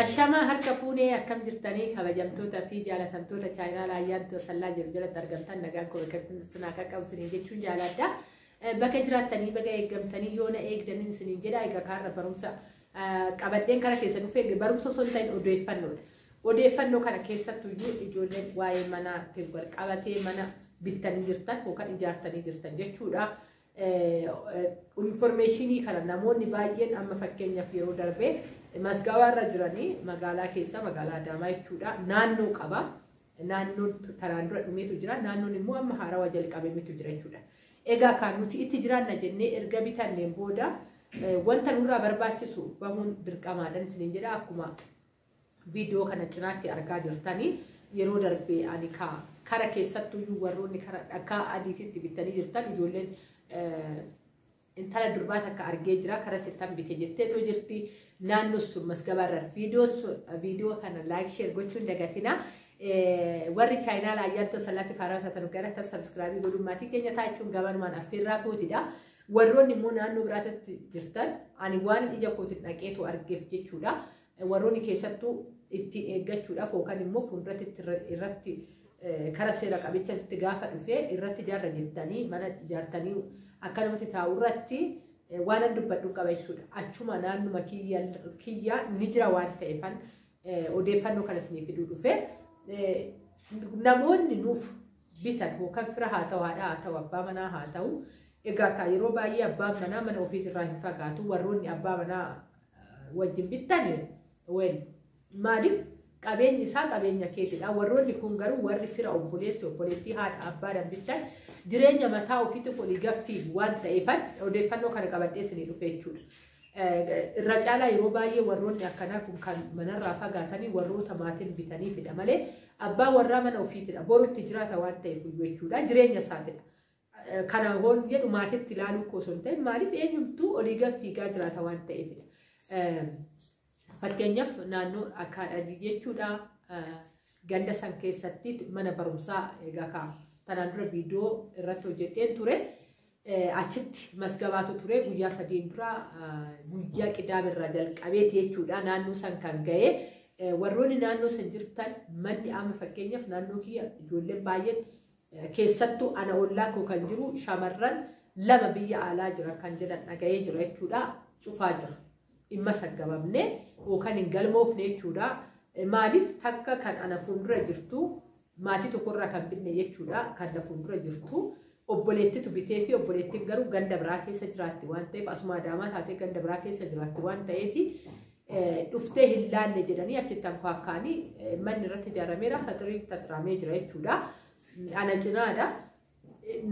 الشمع هركفوني أكم جرتني كبجمتوتا في جالة تمتوتا شاينا لا يانتو سلا جرجلة درجمتان نجانكو بكرتن سناكا كأو سنين جتشون جالة دا بكجرات تاني بقى إجمتني يونا إيج دنين سنين جدا إيجا كارنا برمسا كابدين كارا كيسا نوفي برمسا سنتين أودوي فنود أودوي فنو كارا كيسا تيجو إجولين واي منا تبغر كابتي منا بيتاني جرتان وكان إجارتاني جرتان جتشودا informationi kana namoonni baay'een amma fakkeenya fi yeroo darbe masgawaa irra jiranii magaalaa keessa magaalaa Adaamaa jechuudha naannoo qaba naannoo taraan dura dhumeetu jira naannoon immoo amma haarawaa jalqabeetu jira jechuudha egaa kan nuti itti jiraanna jennee erga bitanneen booda wanta nurraa barbaachisu bahuun dirqamaadhaan isiniin jedha akkuma viidiyoo kana cinaatti argaa jirtanii yeroo darbe ani kara keessattuu warroonni kara akka adiititti bitanii jirtan ijoolleen intala durbaata akka argee jira kara sittan bite jetteetu jirti naannoo sun masgabarra viidiyoo kana like share gochuun dagatina warri chaayinaa laayyaatoo salaatti faarata tanu gara ta subscribe godhuun maatii keenya taachuun gabanumaan affeerraa kootidha warroonni immoo naannoo biraatti jirtan ani waan ija kootiin dhaqeetu argeef jechuudha warroonni keessattuu itti eeggachuudhaaf yookaan immoo fuulduratti irratti kara seera qabichatti gaafa dhufee irratti jaarra jettanii mana ijaartanii akka namatti taa'u irratti waan dubbadhuun qaba jechuudha. Achuma naannuma kiyyaa ni jira waan ta'eefan odeeffannoo kana isiniif fiduu dhufee namoonni nuuf bitan yookaan fira haa ta'u haadha haa ta'u abbaa manaa haa ta'u egaa yeroo baay'ee abbaan manaa mana ofiitirraa hin fagaatu warroonni abbaa manaa wajjin bittan maaliif qabeenyi isaa qabeenya keetidha warroonni kun garuu warri fira obboleessi obboleettii haadha abbaadhaan bittan jireenya mataa ofiitu olii gaffii waan ta'eefan odeeffannoo kana qabadhee isinii dhufe jechuudha. Irra caalaa yeroo baay'ee warroonni akkanaa kun kan manarraa fagaatanii warroota maatiin bitaniifidha malee abbaa warraa mana ofiitidha borutti jiraata waan ta'eef jechuudha jireenya isaatidha. Kana hoon jedhu maatitti ilaaluu osoo hin ta'in maaliif eenyumtuu olii gaffiigaa jiraata waan ta'eefidha. Fakkeenyaaf naannoo akka adii jechuudha ganda san keessatti mana barumsaa egaa tanaan dura viidiyoo irratti hojjeteen ture achitti masgabaatu ture guyyaa 3 dura guyyaa qidaamirraa jalqabeeti jechuudha naannoo san kan ga'e warroonni naannoo san jirtan manni amma fakkeenyaaf naannoo kiyya ijoolleen baay'een keessattuu ana ollaa koo kan jiru shamarran 2 biyya alaa jira kan jedhan dhaga'ee jira jechuudha cufaa jira. Imma saggabamne yookaan hin galmoofne jechuudha maaliif takka kan ana fuuldura jirtu maatii tokkorraa kan binne jechuudha kan na fuuldura jirtu obboleettitu bitee fi obboleettiin garuu ganda biraa keessa jiraatti waan ta'eef asuma Adaamaa taatee ganda biraa keessa jiraatti waan ta'eef dhuftee hin laalle jedhanii achitti hanqaaqanii manni irratti ijaarameera haxirii xaxaramee jira jechuudha ana cinaadha.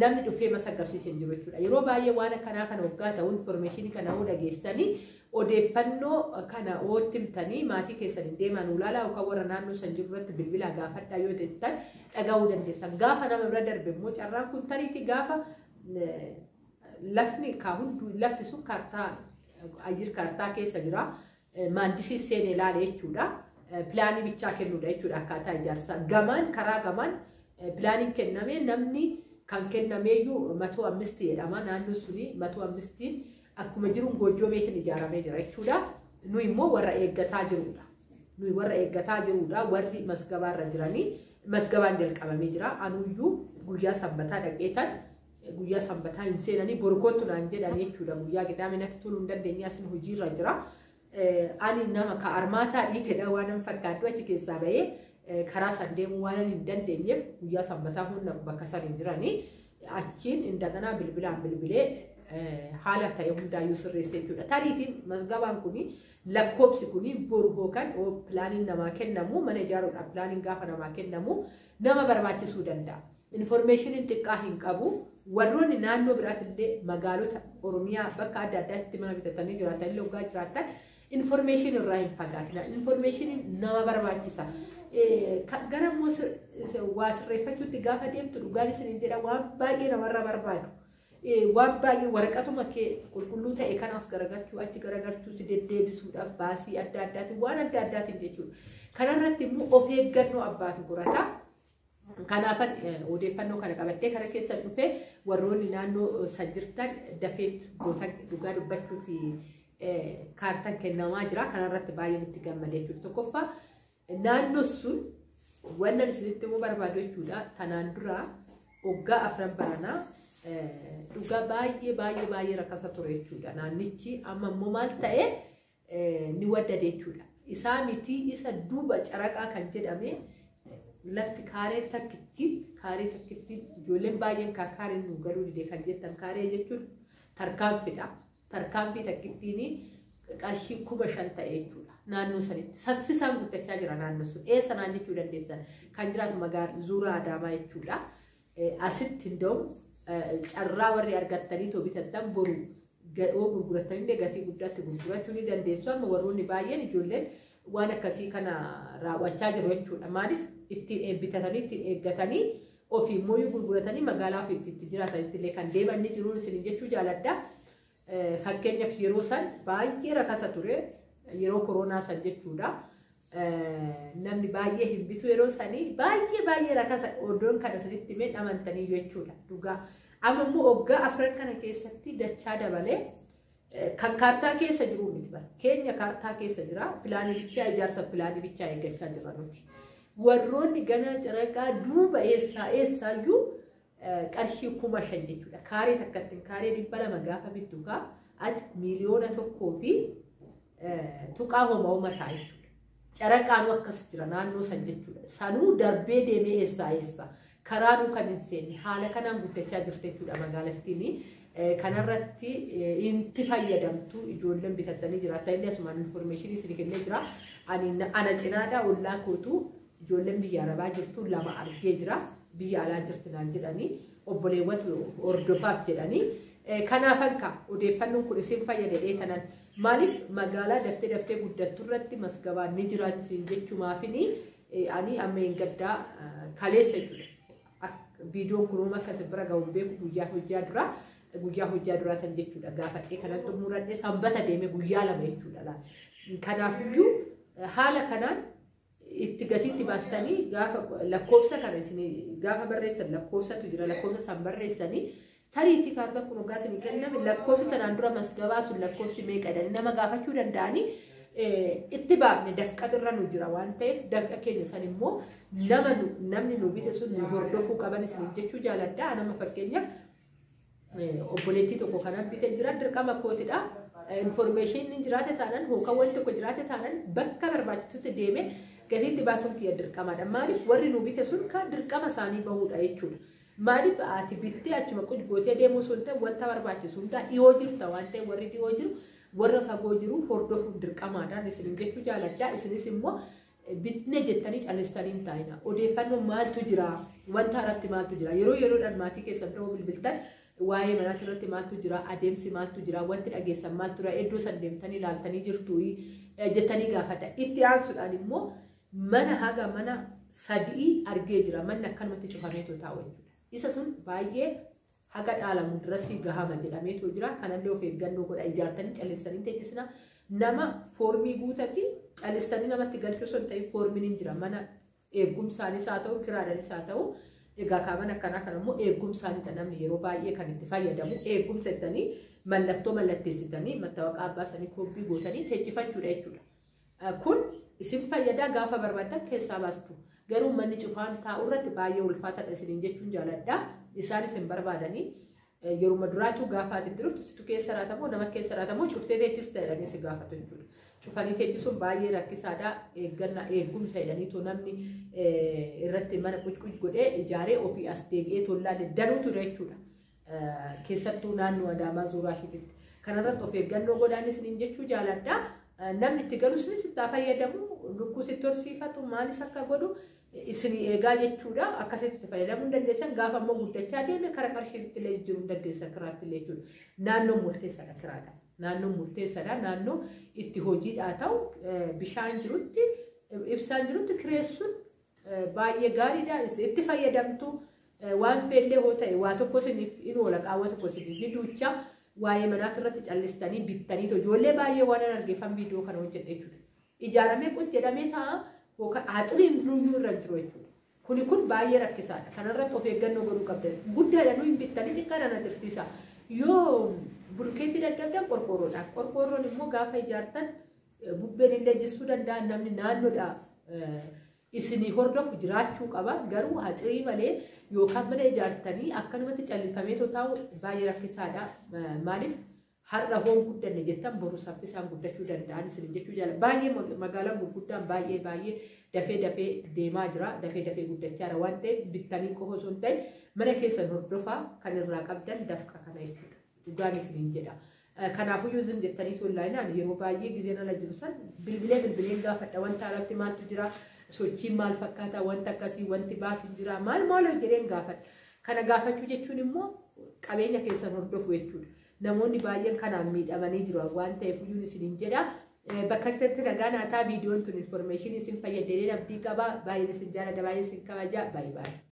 Namni dhufee masa agarsiisee jiru jechuudha. Yeroo baay'ee waan akkanaa kana waggaa ta'u information kana hoo dhageessanii odeeffannoo kana oottimtanii maatii keessan deeman ulaalaa yookaan warra naannoo san jiru irratti bilbila gaafadhaa yoo jettan dhaga'uu dandeessan. Gaafa nama bira darbe immoo carraan kun tariitii gaafa lafni hunduu lafti sun kaartaa ajir kaartaa keessa jira. Maandisii seenee ilaale jechuudha. Pilaanii bichaa kennuudha jechuudha akkaataa ijaarsaa. Gamaan karaa gamaan pilaaniin kennamee namni kan kennameeyyuu 105 jedhama naannoo suni 105 akkuma jiruun goojjoo beetiin ijaaramee jira jechuudha. Nu immoo warra eeggataa jirudha. Warri masgabaarra jiranii masgabaan jalqabamee jira. Anuyyuu guyyaa sanbataa dhaqeetan guyyaa sanbataa hin seenanii borkootu naan jedhan jechuudha. Guyyaa qidaaminatti toluu hin dandeenye asin hojiirra jira. Ani nama ka armaataa dhiitedha waan fakkaatu achi keessaa bahee karaa san deemuu waan hin dandeenyeef guyyaa sanbataa hunda bakka san hin jiranii achiin indaganaa bilbilaan bilbilee haala ta'e hundaayyuu sirreessee jechuudha. Tariitiin masgabaan kuni lakkoobsi kuni boru kan pilaaniin namaa kennamu mana ijaaruudhaaf pilaaniin gaafa namaa kennamu nama barbaachisuu danda'a. Informationiin xiqqaa hin qabu warroonni naannoo biraatillee magaalota Oromiyaa bakka adda addaatti mana bitatanii jiraatan illee waggaa jiraatan information irraa hin fagaatina. Informationiin nama barbaachisa. Gara waa sirreeffachuutti gaafa deemtu dhugaan isin jedha waan baay'ee namarraa barbaadu. Waan baay'ee waraqatuma kee qulqulluu ta'e kanas garagarchuu achi garagarchuu si deddeebisuudhaaf baasii adda addaatiin waan adda addaatiin jechuudha. Kanarratti immoo of eeggannoo abbaatu godhata. Kanaafan odeeffannoo kana qabattee kara keessa dhufee warroonni naannoo san jirtan dafeet goota dhugaa dubbachuu fi kaartaan kennamaa jira. Kanarratti baay'een itti gammadee jechuudha. Tokkoffaa naannoo sun wannan isinitti immoo barbaadu jechuudha. Tanaan dura waggaa 4 baranaa dhugaa baay'ee rakkasa ture jechuudha. Naannichi amma immoo maal ta'e ni waddade jechuudha. Isaa miti isa duuba caraqaa kan jedhame lafti kaaree takkitti ijoolleen baay'een kaareen nu galuu dide kan jettan kaaree jechuun tarkaanfiidha. Tarkaanfii takkittiin qarshii 5,000 ta'e jechuudha. Naannoo sanitti saffisaan guddachaa jira naannoo sun. Eessa naan jechuu dandeessan kan jiraatu magaalaa Zuuraa Adaamaa jechuudha. Asitti hunda'u carraa warri argattanii too bitattan boru gurguratanii gatii guddaatti gurgurachuu ni dandeessu. Amma warroonni baay'een ijoolleen waan akkasii kana raawwachaa jiru jechuudha. Maaliif ittiin bitatanii ittiin eeggatanii ofii immoo gurguratanii magaalaa ofiitti itti jiraatanitti illee kan deeman ni jiru isin jechuu jaaladha. Fakkeenyaaf yeroo san baay'ee rakkasa ture yeroo koronaa san jechuudha. Namni baay'ee hin bitu yeroo sanii baay'ee rakkasa odoon kana sanitti mee amantanii jechuudha. Dhugaa amma immoo waggaa 4 kana keessatti dachaa dabalee kan kaartaa keessa jiru miti bara. Keenya kaartaa keessa jira. Pilaanii bichaa ijaarsa pilaanii bichaa eeggachaa jira nuti. Warroonni ganaa caraqaa duuba eessaayyuu qarshii 5,000 jechuudha. Kaaree takkattiin kaaree 200 gaafa bittu ati miliyoona 1 fi tuqaa homaa ta'a jechuudha. Caraqaanu akkas jira naannoo san jechuudha. Sanuu darbee deemee eessa karaanuu kan hin seenne haala kanaan guddachaa jirti jechuudha magaalattiin. Kanarratti inti fayyadamtu ijoolleen bitattanii jiraatan illee asumaan information isin kennee jira. Ana cinaadhaa ollaa kootu ijoolleen biyya arabaa jirtu 2 argee jira. Biyya alaa jirti naan jedhanii obboleewwan hordofaaf jedhanii kanaaf akka odeeffannoon kun isin fayyadee tanan maaliif magaalaa daftee guddattu irratti masgabaan ni jiraachisin jechuumaafini ani amma hin gaddaa kaleessa jechuudha. Viidiyoon kun akka bira ga'uun beeku guyyaa hojjaa duraa tan jechuudha. Gaafadhee kanatti muradhee sanbata deeme guyyaa 2 jechuudha. Kanaafiyyuu haala kanaan itti gatiitti baastanii gaafa lakkoofsa kana isin gaafa barreessan lakkoofsatu jira. Lakkoofsa san barreessanii tariitii kaartaa kun hoggaa isin kenname lakkoofsi tanaan dura masgabaa sun lakkoofsi meeqadhanii nama gaafachuu danda'anii itti baafne dafqa irra nu jira waan ta'eef dafqa keenya san immoo namni nu bite sun nu hordofuu qaban isin jechuu jaaladha. Nama fakkeenyaaf obboleettii tokko kanan bite jira dirqama kootidha. Information jiraate taanan hookan wanti tokko jiraate taanan bakka barbaachisutti deeme gatiitti baasuun kiyya dirqamadha. Maaliif warri nu bite sun kan dirqama isaanii bahuudha jechuudha. Maaliif ati bittee achuma gootee deemuu sun ta'e wanta barbaachisu hundaa dhiyoo jirta waan ta'e warri dhiyoo jiru warra fagoo jiru hordofuun dirqamaadhaan isin jechuu jaaladha. Isinis immoo bitne jettanii calistanii hin taa'ina. Odeeffannoo maaltu jira wanta irratti maaltu jira yeroodhaan maatii keessan ta'uu bilbiltan waa'ee manaatti irratti maaltu jira adeemsi maaltu jira wanti dhageessan maaltu jira iddoo san deemtanii ilaaltanii jirtu jettanii gaafadha. Itti aansuudhaan immoo mana haga mana 3 argee jira manni akkanumatti cufameetu taa'u jechuudha. Isa sun baay'ee haga dhaalamu dirasii gahama jedhameetu jira. Kanallee of eeggannoo godha ijaartanii calistanii teessisna nama foormii guutatti calistanii namatti galchuu sun ta'e foormiin hin jira mana eegumsaanis haa ta'u kiraadhanis haa ta'u. Egaa kaaban akkanaa kan immoo eegumsaanii namni yeroo baay'ee kan itti fayyadamu eegumsa jettanii mallattoo mallatteessitanii mattaawaqaa abbaa sanii koppii gootanii teessifachuudha jechuudha. Kun isin fayyadaa gaafa barbaadan keessaa baastu. Garuu manni cufaan taa'u irratti baay'ee ulfaataadha isiniin jechuun jaaladha. Isaanis hin barbaadanii yeruma duraatu gaafa ati diruftu situ keessa raatamoo nama keessa raatamoo cuftee teessista jedhanii si gaafatu jechuudha. Cufanii teessisuun baay'ee rakkisaadha. Eegumsa jedhaniitu namni irratti mana qucquc godhee ijaaree ofii as deebi'ee tollaalee danuutu jechuudha. Keessattuu naannoo Adaamaa Zuuraa ishiitti. Kanarratti of eeggannoo godhaan isiniin jechuu jaaladha. Namni itti galu isinis itti fayyadamu lukkuu sitti horsiifatu maalis akka godhu isin eegaa jechuudha. Akkasitti fayyadamuu hin dandeessan gaafa immoo guddachaa deeme kara qarshiitti illee jijjiiruu hin dandeessan kiraatti illee jechuudha. Naannoon murteessaadha kiraadha. Naannoon murteessaadha. Naannoo itti hojiidhaa ta'u bishaan jirutti ibsaan jirutti kireessuun baay'ee gaariidha. Itti fayyadamtu waan feellee hoo ta'e waa tokko isiniif in oola qaawwa tokko isiniif ni duucha. Waa'ee manaatti irratti callistanii bittanii ijoollee baay'ee waan argeeffan viidiyoo kana hojjedhe jechuudha. Ijaaramee jedhamee ta'a yookaan haxiriin nuyyuu irra jiru jechuudha. Kun baay'ee rakkisaadha. Kanarratti of eeggannoo godhuu qabdan. Guddaadha nuyi bittanii xiqqaadhaan agarsiisa. yoo bulkeetti dadhabdan qorqoorroodha. Qorqoorroon immoo gaafa ijaartan bubbeen illee jisuu danda'an namni naannoodhaaf isinii hordofu jiraachuu qaba. Garuu haxirii malee yookaan mana ijaartanii akkanumatti callifamee taa'u baay'ee rakkisaadha. Maaliif har'a hoon guddanne jettan boru saffisaan guddachuu danda'an isin jechuu jala. Baay'ee magaalaan gurguddaan baay'ee dafee deemaa jira. Dafee guddachaa jira waan ta'eef bittanii qofa osoo hin ta'in mana keessan hordofaa kan irraa qabdan dafqa kana jechuudha. Dhugaan isiniin jedha. Kanaafuu zim jettanii tollaayinaan yeroo baay'ee gizeen ala jiru san bilbileen gaafadha wanta alatti maaltu jira. Sochiin maal fakkaata wanta akkasii wanti baasiin jira maal jedheen gaafadha. Kana gaafachuu jechuun immoo qabeenya keessan hordofu jechuudha. Namoonni baay'een kanaan miidhamanii jiru waan ta'eef iyyuu isiniin jedha. Bakka keessatti nagaa naataa viidiyoon tun information isin fayyadee abdii qaba. Baay'ee isin jaalladha baay'ee isin kabaja. Baay'ee.